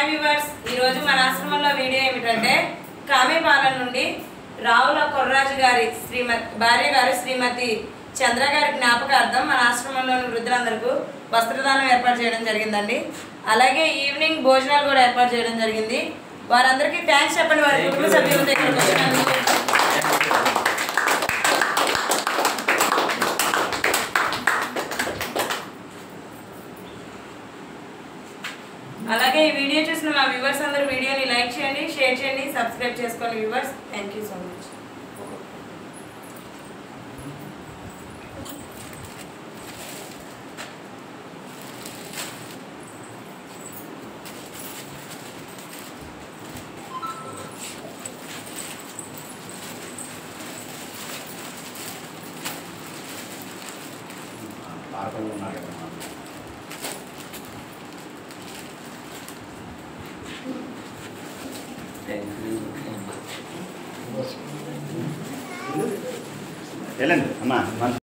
Hi viewers, ఈరోజు మన ఆశ్రమంలో వీడియో ఏమిటంటే కామేపాలెం నుండి రావుల కొర్రాజు గారి భార్య గారు శ్రీమతి చంద్ర గారి జ్ఞాపకార్థం మన ఆశ్రమంలోని వృద్ధులందరికీ వస్త్రదానం ఏర్పాటు చేయడం జరిగిందండి. అలాగే ఈవినింగ్ భోజనాలు కూడా ఏర్పాటు చేయడం జరిగింది. వారందరికీ థ్యాంక్స్ చెప్పండి. వారి కుటుంబ సభ్యుల దగ్గరికి వచ్చినందుకు. అలాగే ఈ వీడియో చూసిన మా వ్యూవర్స్ అందరూ వీడియోని లైక్ చేయండి, షేర్ చేయండి, సబ్స్క్రైబ్ చేసుకోండి viewers. Thank you so much. వెళ్ళండి అమ్మా.